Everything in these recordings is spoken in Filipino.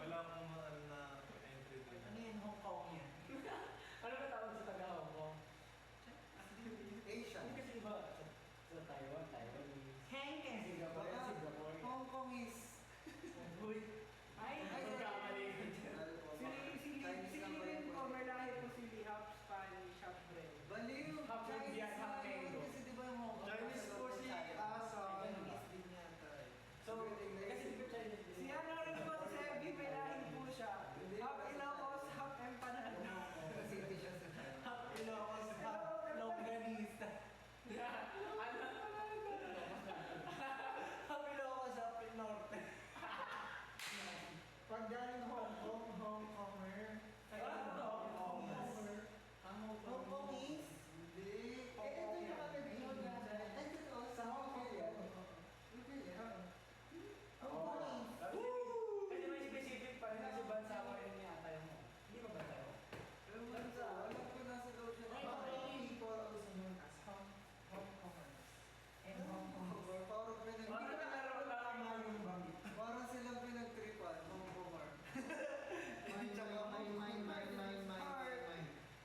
Wala akong ano na entry doon. Ano yun, Hong Kong yan? Ano ba tawag sa taga-Hong Kong? Asian. Hindi kasi iba sa Taiwan, Taiwanese. Heng Kong. Singapore, Baka Singapore. Hong Kong is... Uy, ay, magkamali ka dyan. Si Ren ko, malahi po si half Spanish, half Bren. Baliw! Half Chinese Indian, half na yun. Mango. Kasi di ba yung Hong Kong? Chinese po si Asa. Chinese din yata eh. So, kasi di ba Chinese? Si ano rin po, si Evie, may lahi po siya. Half Ilocos, half Empanado. Kasi hindi siya sa China. Half Ilocos, half Longganista. Ano? Half Ilocos, half Norte. Pag galing Hong Kong, Hong Konger. Hong Kongers. Hong Kong is? Hindi. Ito yung nakagagawin na. Ay, ito. Sa Hong Kong yan. Hindi yan. Hong Kong is? Kasi may specific pa rin kasi bansa mo rin yata yung mo. Hindi ba bansa mo? Pero bansa, alam ko nasa daw siya. Ay, people also known as Hong Kongers. And Hong Kong. Parang Parang nagkaroon na Tama yung banggit. Parang silang pinagtripan, Hong Konger.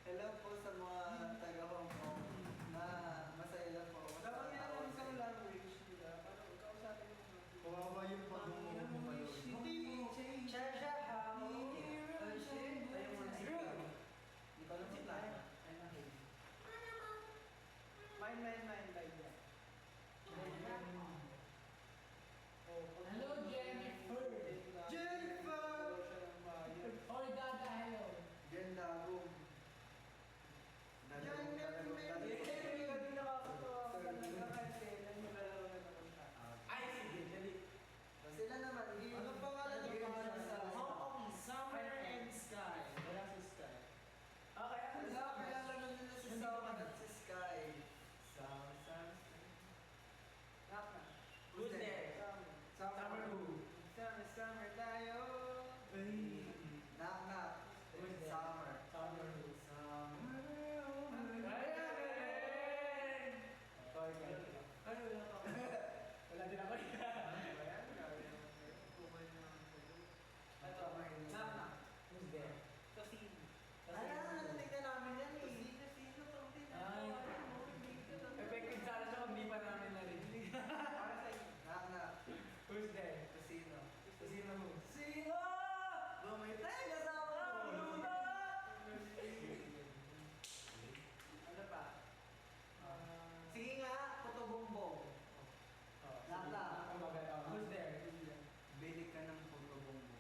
Hello po sa mga taga Hong Kong na masaya lang po. Dapat nga lang isang language nila, para kausapin mo mga Kawawa yung pag-umuha mo pa doon. Di ba lang sila? Mine, like that. Hello, Jennifer. Jennifer! Oy, Dada, hello. Jen Dagong. Hindi ka din nakakatawa ka kasi naglalaro na napunta. Ay, sige, dali. Sila naman, anong pangalan ng pangalan sa... Hong Kong is Summer and Sky. Wala si Sky. Okay, ano Wala, kaya lang nila si Summer at si Sky. Knock na. Who's there? Summer who? Summer tayo. Knock knock. Who's there? Summer. Summer who? Summer. Ayan! Sorry, guys. Ano wala pa? Wala din ako Ito, knock na. Who's there? Tosino. Ala, natignan namin yan eh. Sino pang Ay. Effective sana siya kung di pa namin narinig. Para sa inyo. Knock knock. Who's there? Casino. Sino mo? Sino? Bumitay ka sa ako! Ano pa? Sige nga, puto-bongbong. Lata. Who's there? Bili ka ng putobongbo.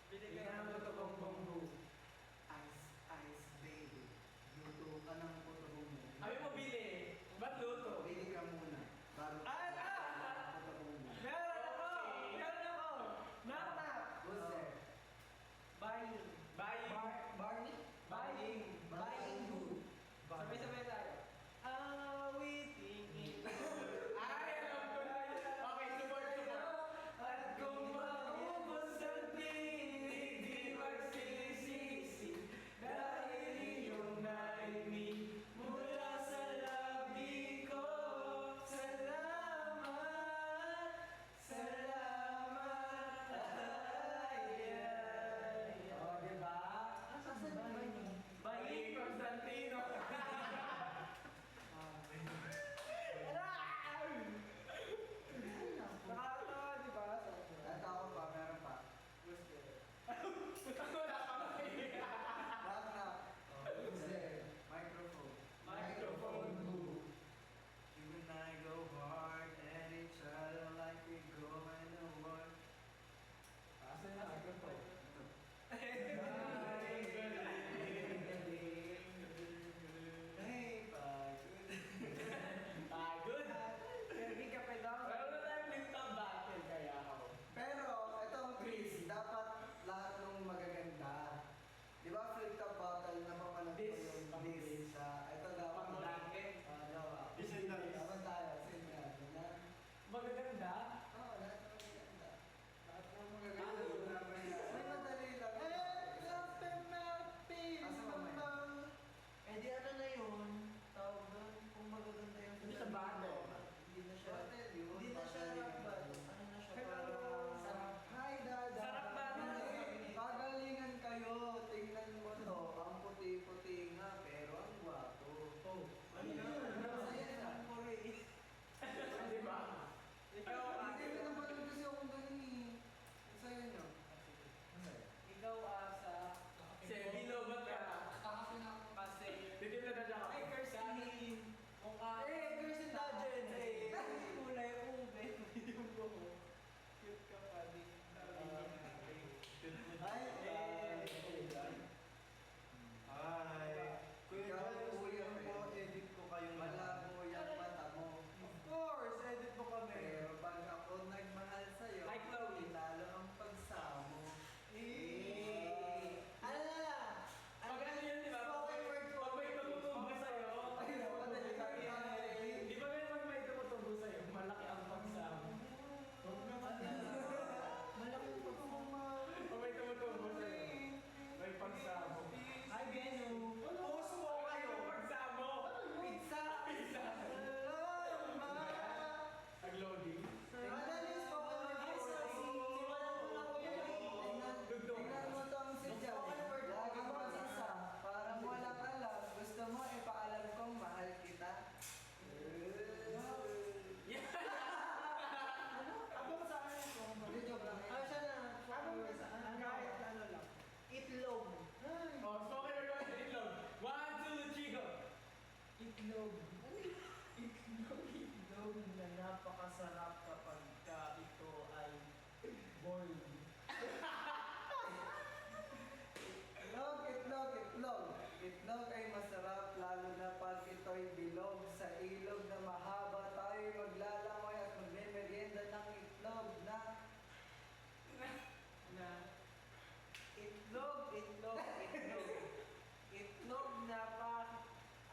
Bili Hindi ka ka ng naman ito kung bonggo. Ice, ice baby. Luto ka ng putobongbo. Abi mo bili. Ba't luto? Bili ka muna. Bago putobongbo. Meron ako! Meron ako! Knock knock! Who's there? Buying. Buying. Barney? Buying. Buying who? Sabay-sabay tayo. Awiting ito. Ay, alam ko na yun. Okay, support. At kung maubos ang tinig, di magsilisisi. Dahil iyong narinig mula sa labi ko. Salamat, salamat. Ay. O, diba? Asan ba yun? Buying Constantino. Nakakatawa, di ba? Tatawa pa, meron pa. Wala ka makinig. Knock knock. Who's there? Microphone. Microphone who? You and I go hard at each other like we go in the war. Asan na microphone? Hey, pagod. Pagod. Hindi ka pa lang. Pero na tayo flip-top battle kaya ako. Pero, ito ang quiz. Dapat lahat ng magaganda. Di ba flip-top battle na papalag ko This. yung Pang this this. sa... Ito dapat Pang-blanket. Dapat. This and that. Dapat tayo. Same yan. Yan. Magaganda? Oo, lahat ng magaganda. Lahat ng Ano? magaganda. May madali lang. Asa mamaya? Eh di ano na yun? Tawag doon, kung magaganda yung... Hindi sa battle. Hindi na siya... Battle yun. Hindi na siya Battle yun. rock battle. Ano na siya? Hello. Parang... Sa itlog ay masarap lalo na pag ito'y bilog sa ilog na mahaba. Tayo'y maglalangoy at magme-merienda ng itlog na Itlog, itlog, itlog. Itlog na pa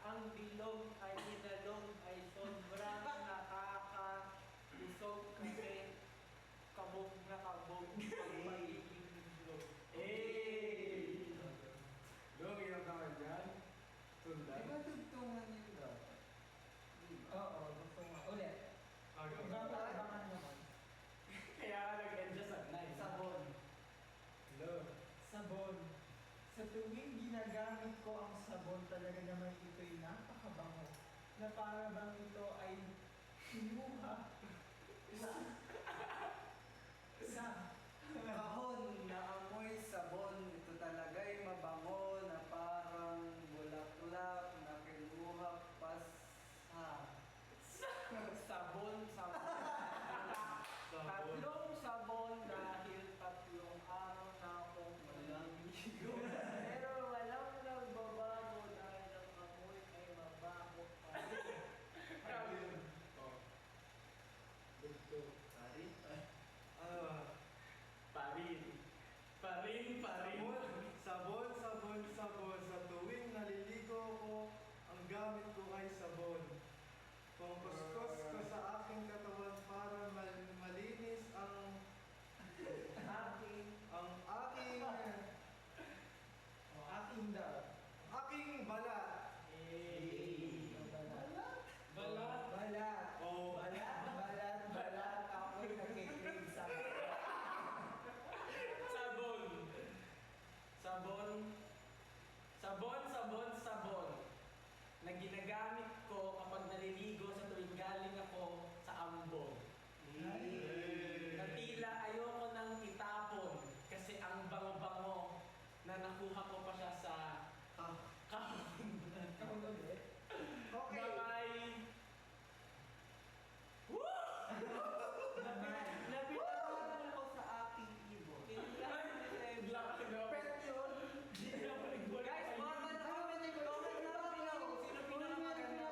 ang bilog ay inalog ay sobrang nakaka-usog kasi kabog na kabog ang pagiging itlog. Yung hirap naman dyan. Tundan. Di ba tugtungan yun dapat? Oo, gusto nga. Ulit. Agaw. Abangan naman. Kaya ka nag-adjust at night. Sabon. Hello. Sabon. Sa tuwing ginagamit ko ang sabon, talaga naman ito'y napakabango. Na para bang ito ay kinuha sa Kahon na amoy sabon. Ito talaga'y mabango na parang bulaklak na kinuha pa sa Sabon, sabon. Tatlong sabon dahil tatlong araw na akong maliligo. Pero walang nagbabago dahil ang amoy ay mabaho pa rin. Dugtog. Sorry? Parin. Parin, parin. Sabon, sabon, sabon. Sa tuwing naliligo ako, ang gamit ko ay sabon. Kung kuskus ko sa aking katawan para malinis ang aking aking daw. aking balat. Balat. Balat. Oh. Balat. Ako'y nakikinig sa Sabon. Sabon. Sabon, sabon, sabon. Na ginagamit ko kapag naliligo sa tuwing galing ako sa ambon. Na tila ayoko nang itapon kasi ang bango-bango na nakuha ko pa siya sa kahon. Kahon ulit. Okay. Mamay. Woo! Nabitawan ko sa aking ibon. Pet yun. Guys, comment na lang. Sino pinakamaganda?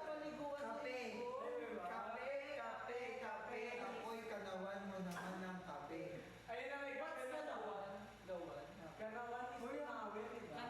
Kape. Ako'y kanawan mo naman ng kape. Ayun na, may What's kanawan. kanawan? Kanawan is tunawin, di ba?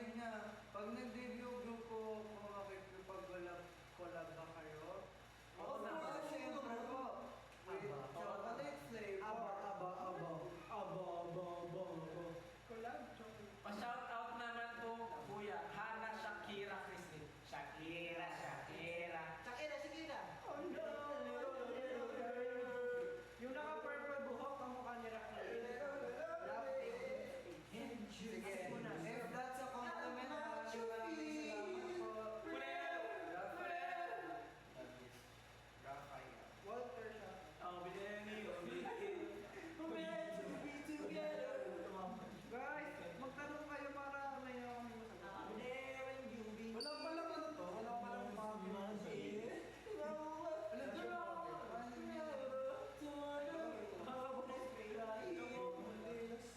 ayun nga, pag nag-debut grupo, kung makikipag-collab ba kayo? Oo Of naman. course, syempre po. With Aba. chocolate flavor. Collab, chocolate. Pa-shout out naman po, Kuya Hana Shakira Christine. Shakira. Shakira, Shakira. Oh no! Yung naka-purple buhok, kamukha ni Raquel. Sige, if that's a compliment, maraming salamat po. Rafael. Walter siya. Guys, magtanong kayo para may kami masagot. Wala palang ano to? Wala palang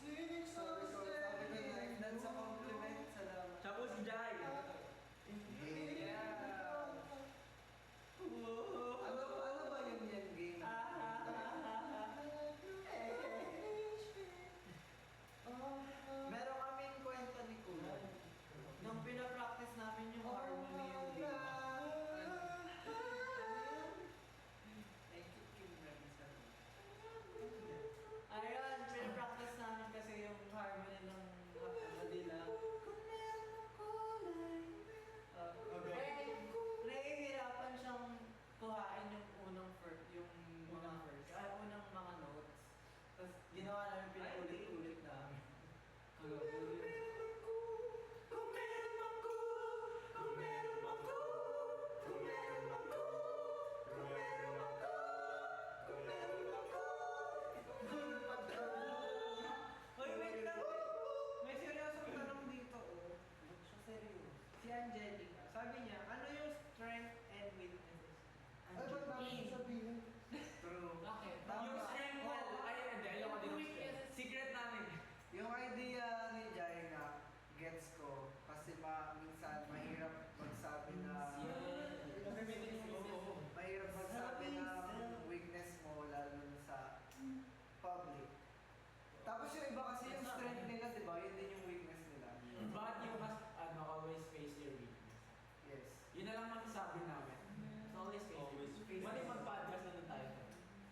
If that's a compliment, salamat. Siya po si Jai. Ano ba yung yan game? Meron kaming kwento ni Kuya. Nung pinapractice namin yung harmony yung game. Thank you, Kim. Ayun, pinapractice namin kasi yung harmony ng Manila. Nahihirapan siyang kuhain yung unang unang mga notes. Tapos ginawa namin pinaulit-ulit namin. Hoy, wait lang. May seryosong tanong dito, oh. Siya seryoso. Si Angelica, sabi niya, ano yung strength and weaknesses? Ay, ba't namin sabihin? True. Bakit? Yung strength mo, ay, hindi, ayaw ko din. Weaknesses. Secret namin. Yung idea ni Jai nga, gets ko. Kasi minsan mahirap magsabi na... Mahirap magsabi ng weakness mo, lalo na sa public. Tapos yung iba kasi yung strength nila, di ba? Yun din yung weakness nila. But you must always face your weakness. Yes. Yun na lang masasabi namin. So always face. Mali mag-podcast na lang tayo.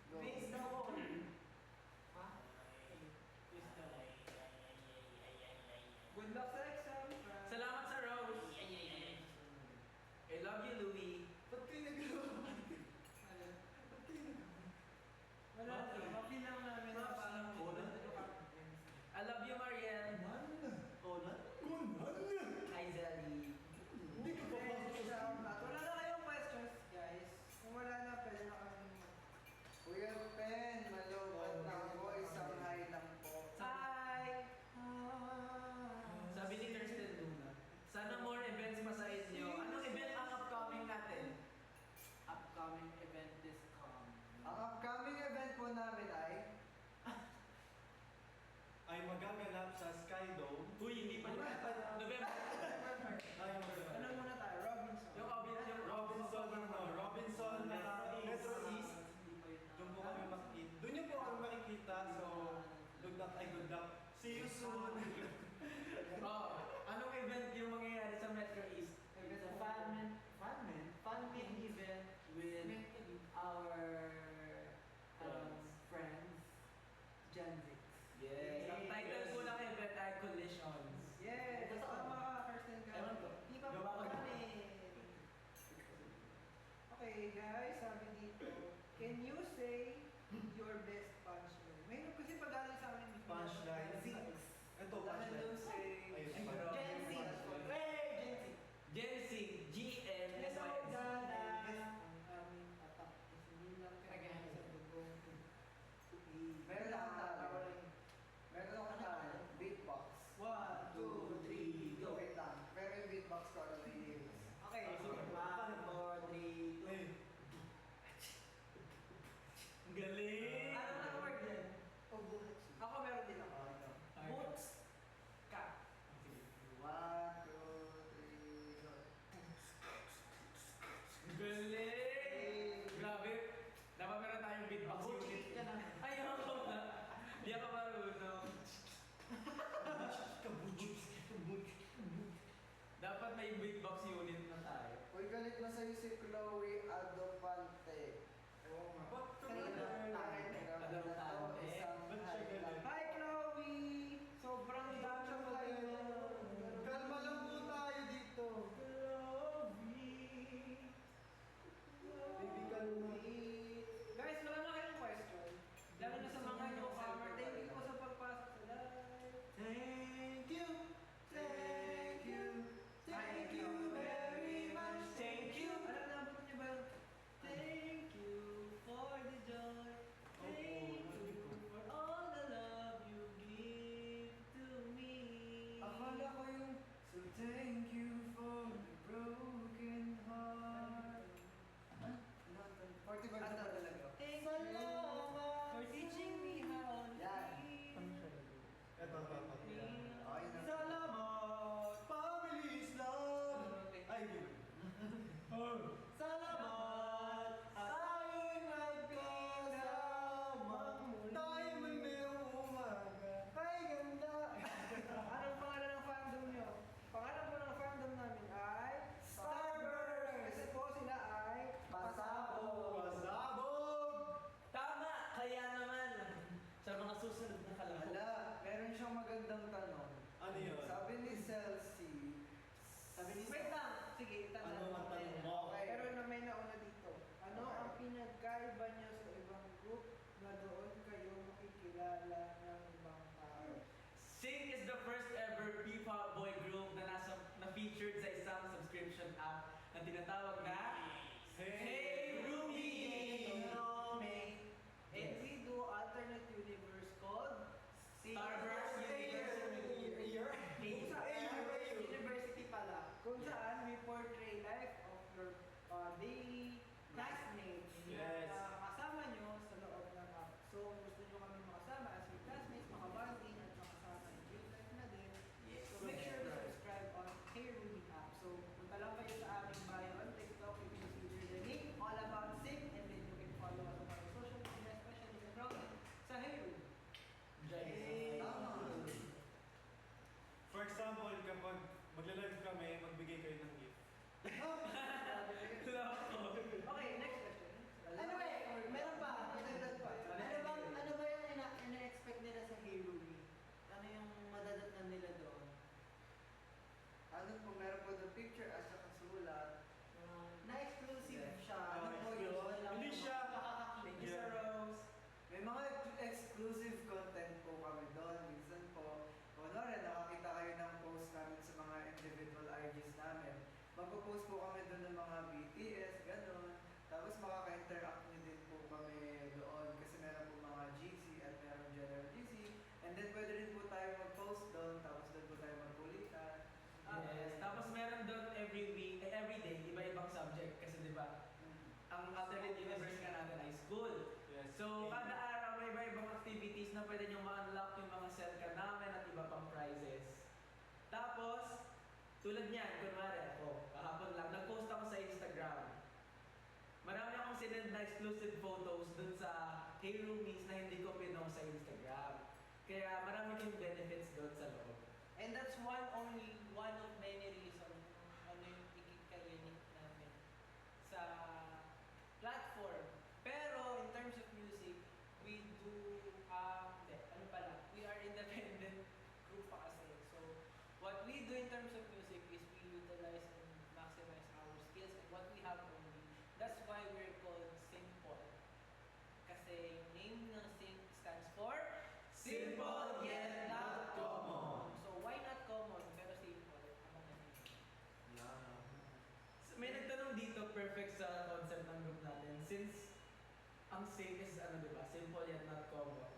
Go. Face daw po. Ha? Good luck sa exam, friend. Salamat sa Rose. I love you, Louie. Ba't kayo nagagawa? Wala Bakit? lang, mapil lang namin na parang I love you, Mariel. Hi, Zelly. Hindi ka pa Wala na kayong questions, guys. Kung wala na, pwede na kami. Kuya Pen, malungkot na ako. Isang hi lang po. Hi! Sabi ni Kirsten Luna, sana more events pa sa inyo. Anong event ang upcoming may beatbox unit na tayo. Uy, galit na sa'yo si Chloe Adopante. Oo nga. Ba't Kanina tayo Adopante. isang Ba't siya galit? Hi, Chloe! Sobrang dami Siya kayo. Kalma lang po tayo dito. Baby, kalma. Guys, wala na kayong question. Lalo na sa mga newcomer, thank you po sa pagpasok sa live. Thank you, thank you, thank you very much. Thank you! Alam na, abot niyo ba yun? Thank you for the joy. Thank you for all the love you give to me. Akala ko yung so thank you for the broken heart. Ah, 45 na ba talaga? Thank you for teaching me how to Yan. live. Eto. Okay na. Salamat, family is love. Ay, yun. Salamat, tayo'y nagkasama. Tayo may mayroong umaga. Ay, ganda. Anong pangalan ng fandom niyo? Pangalan po ng fandom namin ay Starburst! Kasi po sila ay Pasabog. Pasabog. Tama! Kaya naman, sa mga susunod na kalahok. Hala, meron siyang magandang tanong. Ano yun? Sabi ni Celsi, Wait lang! Sige, itanong Ano ang tanong mo? Okay. Pero na may nauna dito. Ano Okay. ang pinagkaiba niyo sa ibang group na doon kayo makikilala ng ibang tao? Sing is the first ever P-pop boy group na featured sa isang subscription app na tinatawag na Hey Ruby! And we do alternate universe called Starburst University. Kung saan, university pala. Kung saan we portray life of your daily classmates Yes. na kasama nyo sa loob ng app. So, kung gusto nyo kami makasama as your classmates, makabanding at makasama in real life na din. Yes. So, make sure to subscribe on Hey Ruby app. So, punta lang kayo sa aming bio on TikTok. You can see there the link, all about Sing, and then you can follow us on our social media, especially sa blog sa Hey Ruby. Hey. Tama. For example, kapag magla-live kami, magbigay kayo ng gift. Okay, next question. Ano ba eh? Meron pa. Dagdag pa. Ano ba yung ina-expect nila sa Hero Week? Ano yung madadatnan nila doon? ano po, meron po the picture at saka sulat. Na-exclusive siya. Ah, Ano po exclusive. yun? Walang Hindi siya. makakakita. Thank you, Sir Rose. May mga exclusive content po kami doon. Minsan po, kunwari nakakita kayo ng post namin sa mga individual IGs namin. Magpo-post po kami doon ng mga BTS, ganun. Tapos makaka-interact nyo din po kami doon kasi meron po mga GC at meron general GC. And then pwede rin po tayo mag-post doon, tapos doon po tayo magkulitan. Yes. Tapos meron doon every week, every day, iba-ibang subject. Kasi di ba, ang alternate universe nga natin ay school. Yes. So, kada araw may iba-ibang activities na pwede nyo ma-unlock yung mga selka namin at iba pang prizes. Tapos, tulad niyan, kunwari ako, kahapon lang, nag-post ako sa Instagram. Marami akong sinend na exclusive photos dun sa Hey Roomies na hindi ko pinost sa Instagram. Kaya marami kayong benefits doon sa loob. And that's one of many reasons ano yung ikika-unique namin sa platform. Pero in terms of music, we do, ano pala, we are independent group pa kasi. So, what we do in terms of music is we utilize and maximize our skills and what we have only. That's why we're called Simple. Kasi yung name ng Sing stands for Simple yet not common. So why not common pero simple? Among natin. So, may nagtanong dito, perfect sa concept ng group natin. Since ang sing is ano diba, simple yet not common.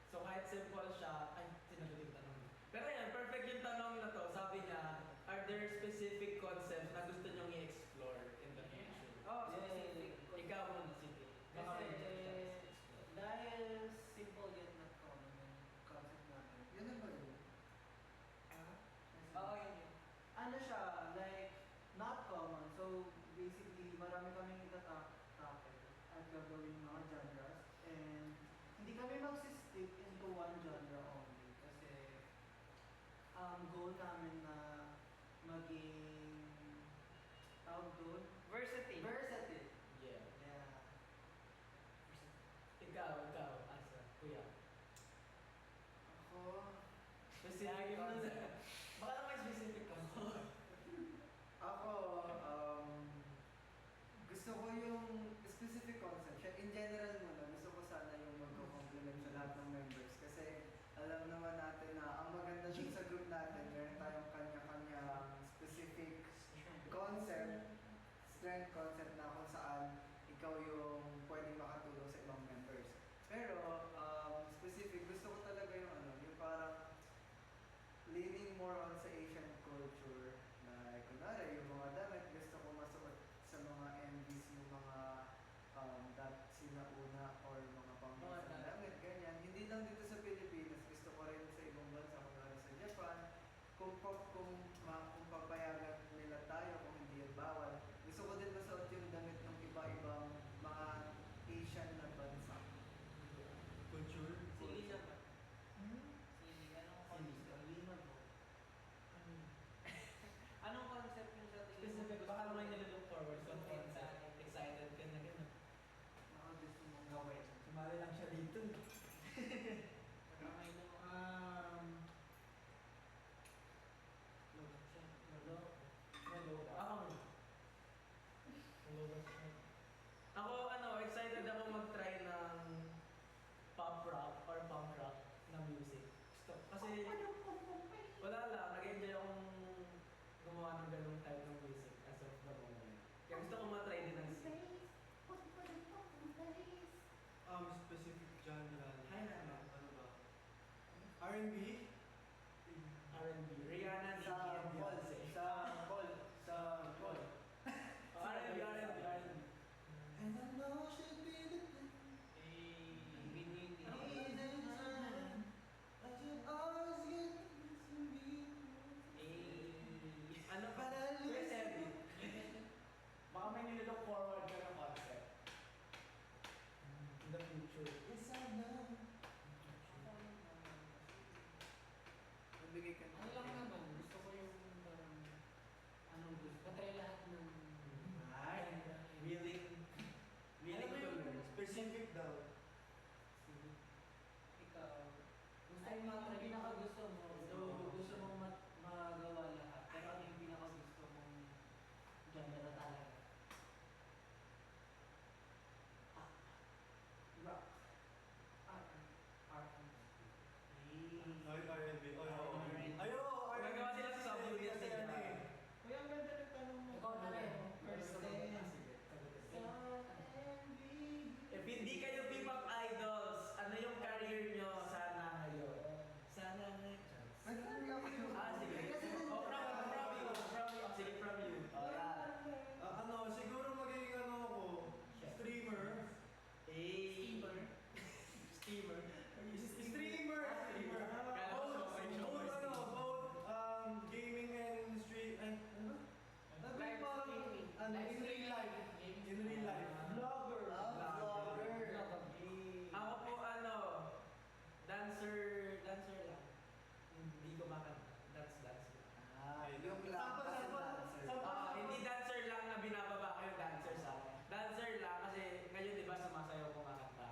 So kahit simple siya, ay, sinagot yung tanong. Pero yan, perfect yung tanong na to. Sabi niya, are there specific concepts na gusto nyong i-explore in the future? Oh, Yay. specific. Ikaw muna, sige. Baka Kasi may chat-chat. dahil simple yet not common yung concept natin. Yun na ba yun? Oo, yun yun. Ano siya, like, not common. So, basically, marami kaming itatakil at gagawin mga genres. And, hindi kami magsistick into one genre only. Kasi, ang goal namin na maging tawag doon? Versatile. Versatile. Yeah. Yeah. Ikaw, asa, kuya. Ako, Specific concept. Baka naman specific concept. Ako, gusto ko yung specific concept. In general muna, gusto ko sana yung magko-complement sa lahat ng members. Kasi alam naman natin na ang maganda dun sa group natin, meron tayong kanya-kanyang specific concept, strength concept na kung saan ikaw yung pwedeng makatulong sa ibang members. Pero, specific, gusto ko talaga yung yung parang leaning more on sa Asian culture. Na, kunwari, yung mga damit, gusto ko masuot sa mga MVs, yung mga sinauna or mga pang-isang damit, ganyan. Hindi lang dito sa Pilipinas, gusto ko rin sa ibang bansa, kunwari sa Japan. Kung papayagan nila tayo, kung hindi yan bawal, gusto ko din masuot yung damit ng iba-ibang mga Asian na bansa. Culture. Sili na ba? Hmm? Sili. Anong Sili. concept? Lima po. Anong concept yung sa tingin mo? Specific, baka naman nililook forward sa Gusto mo concept. Excited ka na gano'n. Ako gusto mong gawin. Sumali lang siya dito. Kamay na mo. Ako, excited ako mag-try ng pop rock or punk rock na music. Kasi, wala lang, nag-enjoy akong gumawa ng ganung type ng music as of the moment. Kaya gusto ko ma-try din ng Specific genre. Hi, Nana. Ano ba? R&B? R&B. Rihanna, Nicki, Sa and Paul, Beyonce. sa Paul, sa Paul. R&B. And I know she'll be the thing. Binili. I should always get to me. Ano pa? Where's Abby? Baka may nililook forward ka na concept. In the future. Yes, I know. Nagbigay ka Ano lang naman, gusto ko yung parang, anong gusto? Patry lahat ng... Ay, willing Alam mo to yung- learn. Specific daw. Ikaw, gusto mo matry, pinakagusto mo, so gusto mong magawa lahat, pero ano yung pinakagusto mong genre talaga? Rock. Art. Art. Ay, R&B. Ay, oo. R&B. Ay, oo, R&B. Gagawa sila sa subway Kasi nila. ano eh. Uy, ang ganda ng tanong mo. Ikaw na rin. First Sige, dance. sige. R&B. If hindi kayo P-pop idols, ano yung career nyo sana ngayon? Sana ngayon. Nagsabi ako yung... Sige. Oh, from you. Sige, from you. Siguro magiging ako, streamer. Steamer. Steamer. Streamer! Streamer. Both gaming and street and Live streaming. in real life. In real life. Vlogger. Vlogger. Ako po dancer lang. Hindi ko makanta. Dance lang. Yung class Hindi dancer lang na binababa ko yung dancer sa akin. Dancer lang kasi ngayon di ba sumasayaw kumakanta.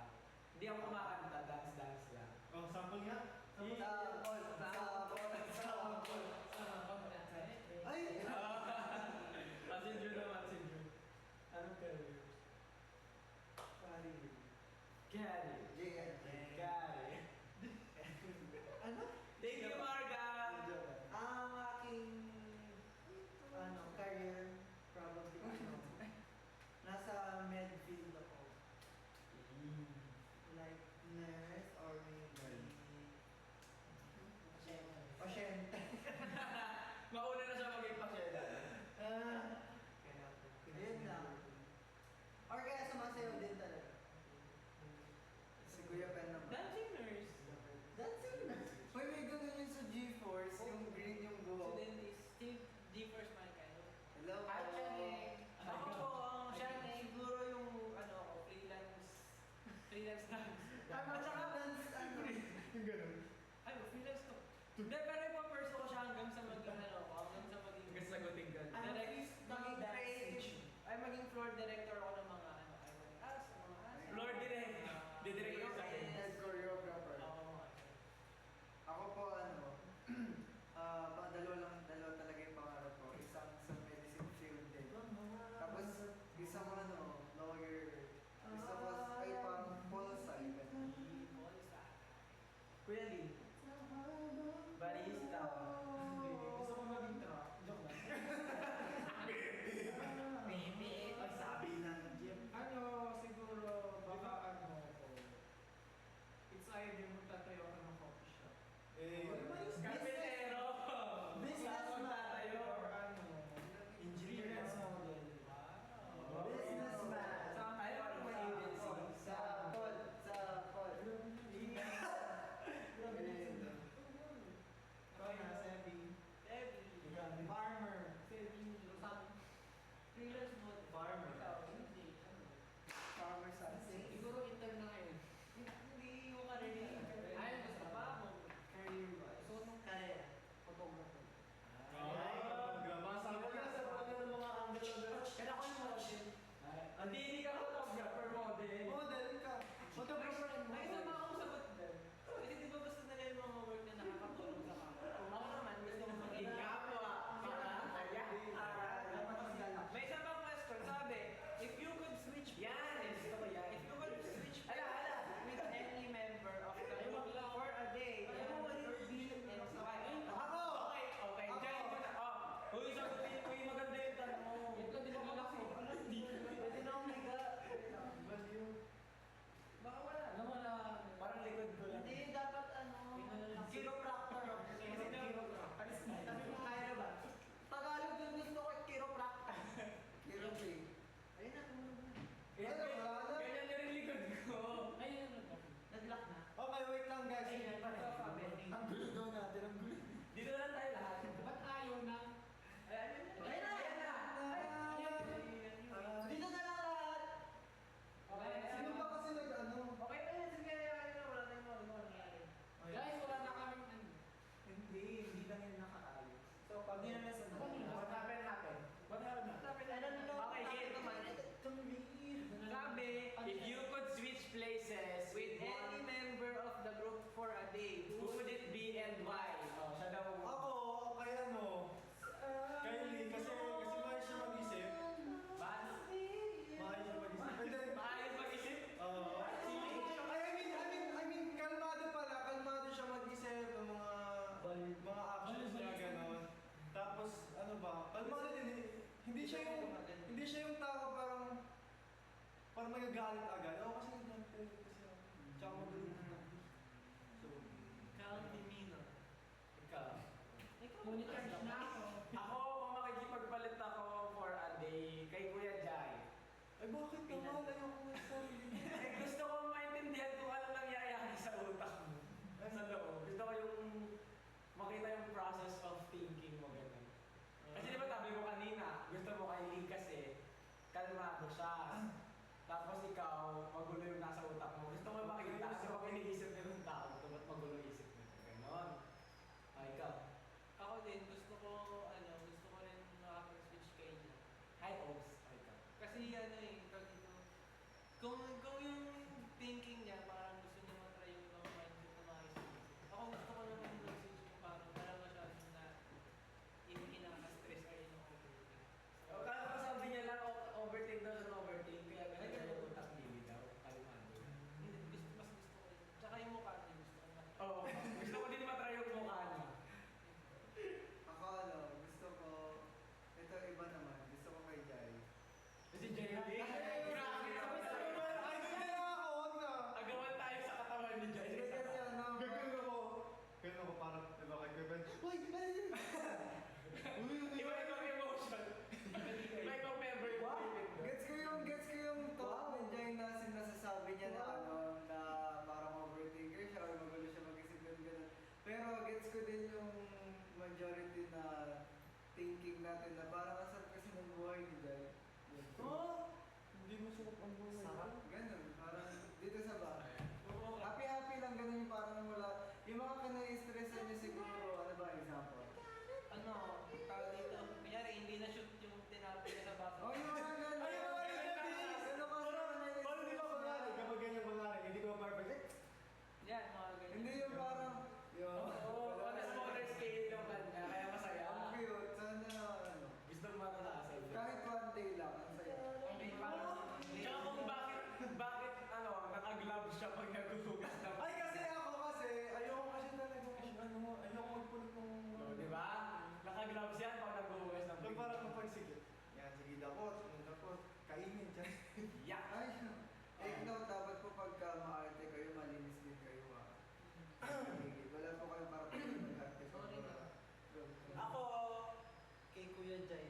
Hindi ako kumakanta, dance lang. Oh, sample nga. Sa Paul, sa Paul. Ay! Si Drew naman, si Drew. Anong career? Gary. Gary. Ano? Thank you, Marga! Ang aking career probably nasa med field ako. Like nurse or maybe parang magagalit agad. Ako kasi nag-play kasi ako. Tsaka magulo na. So, Calm demeanor. Ikaw. Ikaw, Monitor na ako. Ako, kung makikipagpalit ako for a day kay Kuya Jai. ay bakit naman? Ayoko nga sarili. Eh, gusto kong maintindihan kung ano nangyayari sa utak mo. Sa loob. Gusto ko yung makita yung process of thinking mo ganun. Kasi di ba sabi mo kanina, gusto mo kay Lee kasi kalmado siya. Tapos ikaw, magulo yung nasa utak mo. Gusto mo makikita kasi pag iniisip na yung tao, ito ba't magulo yung isip nito? Ganon. Ikaw. Ako din, gusto ko rin makapag-switch kay Jan. Hi, Ops. Ikaw. Kasi ano eh, tawag dito, kung yung thinking niya, parang gusto niya matry yung ibang mindset na makisip. Ako gusto ko naman mag-switch yung parang masyadong na yung kinaka-stress ay yung overthinking. O, kala ko sabi niya lang, overthink daw sa overthink, kaya ganyan yung utak nili daw, kalmado. Hindi, mas gusto ko yun. Tsaka yung mukha niya, gusto ko matry. Oo, gusto ko din matry yung mukha niya. Ako gusto ko, ito iba naman, gusto ko kay Jai. Kasi Jerry, grabe naman Ay, tayo. ganyan na ako. Huwag na. Agawan tayo sa katawan ni Jai. Hindi kasi Gagawin ako. Ganyan ako parang, diba kay Kuya Ben? Uy! Iba ibang emotion. Iba ibang favorite. Gets ko yung thought ni Jai na sinasasabi niya na na parang overthinker siya or magulo siya mag-isip ganun. Pero gets ko din yung majority na thinking natin na parang asap kasi ng buhay ni Jai. Oh! Hindi mo sarap ang buhay. Sarap, ganun. Parang dito sa bahay. Oo. Happy lang ganun yung parang wala. Yung mga kinai-stressan niya siguro, ano ba example? Ano, tawag dito, kunyari hindi na shoot yung tinapos niya sa baso. Oh, yung mga ganun. Ay, yung mga ganun. Ganun kasi Paano di ba kunwari? Kapag ganyan kunwari, hindi ko perfect. Yan, mga ganyan. Hindi yung parang, yung, Oo, on a smaller scale yung kanya, kaya masaya. ang cute, sana ano. Gusto mo matalasan. Kahit one day lang, ang saya. Okay, parang, Tsaka kung bakit naka-glove siya pag naghuhugas ng... Ay, kasi ayoko kasi talaga, ayoko magpulit ng... Di ba? Naka-gloves yan pag naghuhugas ng... Pag parang kapag sige. Yan, sige dapot, sunod dapot. Kainin dyan. Yak! Ay, take note, dapat po pagka maarte kayo, malinis din kayo wala po kayong para mag-arte. Sorry na. Ako, kay Kuya Jai.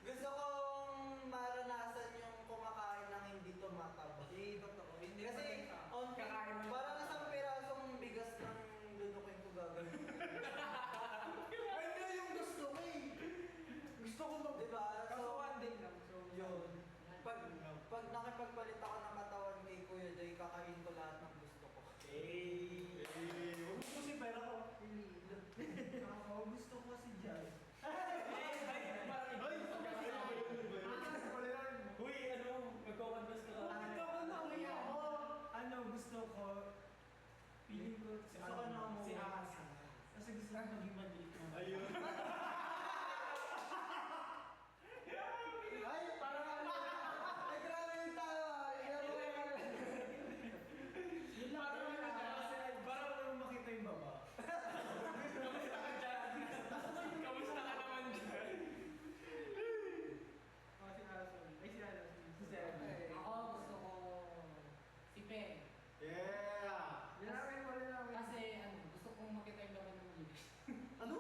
Gusto kong maranasan yung kumakain ng hindi tumataba. Totoo. hindi Kasi, pa Kakain mo. parang isang pirasong bigas ng lunukin ko gagawin. Ay, hindi yung gusto ko eh. Gusto ko mag... Diba? Kaso one day lang. So, Yun. Pag nakipagpalit ako ng katawan kay Kuya Jai, kakain ko lahat ng gusto ko. Hey! Huwag mo kasi pera ko. Ako, gusto ko si Jai. Ay, parang Ay! Uy, ano? Magkakanvas ka Bakit ako nauwi ako? Ano, gusto ko, feeling ko si Gusto ko na si umuwi. Asa. Kasi gusto ko maging maliit na. Ayun. Ay, parang ano? Ay, grabe yung tawa. Yun lang Parang talaga. kasi Parang naman makita yung baba. kamusta ka dyan? Kamusta ka naman dyan? Si Alison. Ay, si Alison. Si Ay. Sarah. Ako gusto ko si Peng. Yeah! Linawin mo. Kasi ano, gusto kong makita yung laman ng lips. Ano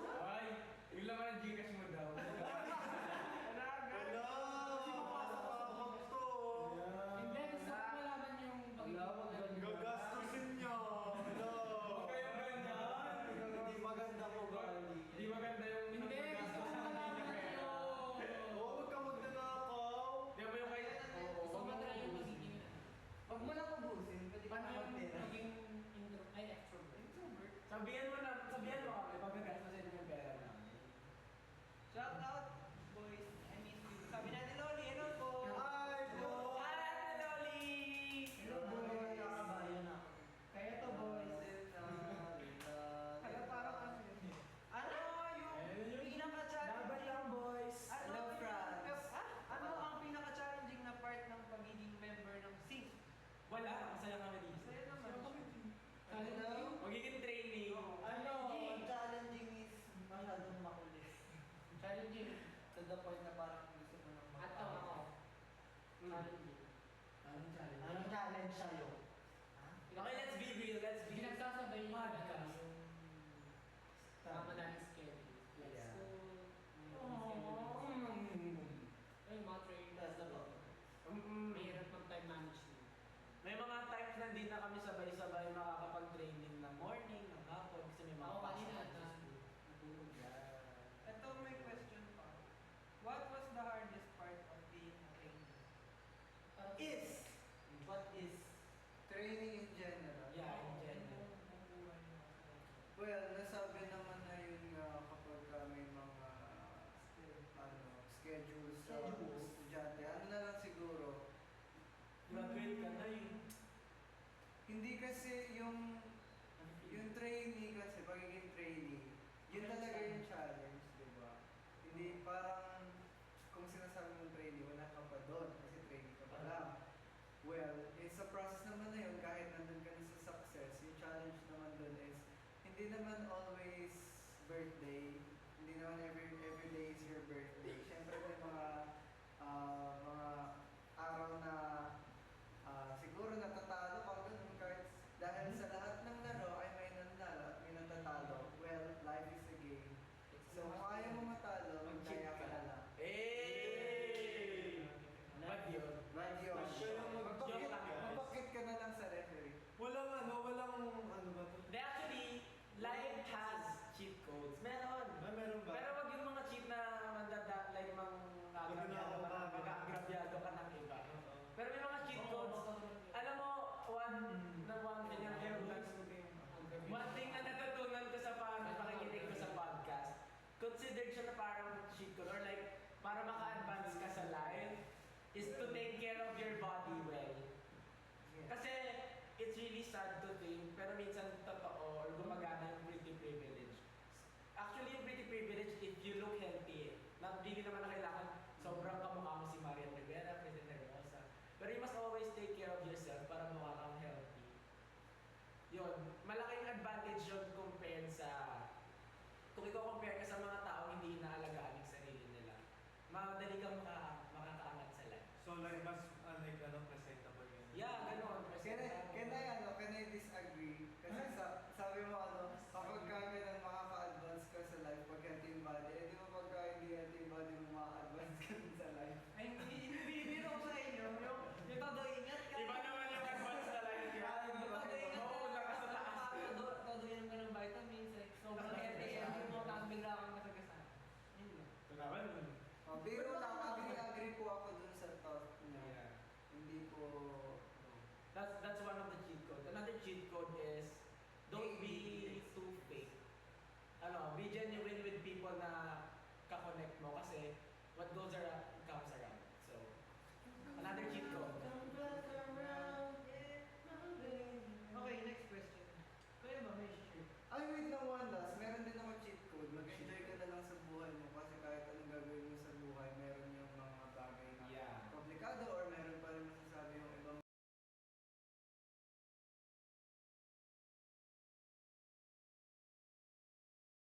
hindi na kami sabay-sabay makakapag-training ng morning, ng hapon, kasi may mga Ako pasok kanina ako sa na school. natulog yan. Ito may question pa. What was the hardest part of being a trainee? Is! What is Training in general. Yeah, in general. Well, nasabi naman na yun nga kapag may mga schedules sa Schedules. estudyante. Ano na lang siguro, Graduate ka na yun. hindi kasi yung trainee kasi, pagiging trainee, yun talaga yung challenge, di ba? Hindi parang kung sinasabi mong trainee, wala ka pa doon kasi trainee ka pa lang. Well, sa process naman na yun, kahit nandun ka na sa success, yung challenge naman doon is, hindi naman always birthday, hindi naman every day is your birthday. Siyempre may mga araw na siguro natatalo ka ganun kahit dahil sa lahat ng laro ay may nanalo at may natatalo. Well, life is a game. So kung ayaw mo matalo, magdaya ka na lang. Hey! Bad yun. Bad yun. Siya yung Joke lang, guys. Mabakit ka na lang sa referee. Walang ano ba to? They actually, life has cheat codes. Meron. Meron ba? Pero wag yung mga cheat na like mag-agrabyado ka ng iba. Pero may mga cheat codes. Alam mo, one thing na one thing na natutunan ko sa pakikinig ko sa podcast, considered siya na parang cheat code or like para maka-advance ka sa life is to take care of your body well. Kasi it's really sad to think, pero minsan totoo or gumagana yung pretty privilege. Actually, yung pretty privilege, if you look healthy, really naman na kailangan sobrang kamukha mo si Marian Rivera, President Rosa. Pero you must always take care of yourself para mukha kang healthy. Yun, malaking advantage yun compared sa, kung i-compare ka sa mga taong hindi inaalagaan yung sarili nila, madali kang makakaangat sa life. So like mas presentable yun. Yeah, ganun. Can I disagree? Kasi sabi mo kapag ka makaka-advance ka sa life, pag healthy yung body, di ba pagka hindi healthy yung body mo, maka-advance ka din sa life? Ay, hindi ko sa inyo. Yung todo ingat ka. Iba naman yung advance na life. Yung todo ingat ka. Oo, lakas sa taas. Todo inom ka ng vitamins. Like, sobrang healthy. Hindi mo kang bigla kang nasagasaan. Yun lang. Ito naman. Biro lang, agree po ako dun sa thought na hindi po... That's one of the cheat codes. Another cheat code is don't be too fake. Be genuine with people na ka-connect mo kasi what goes around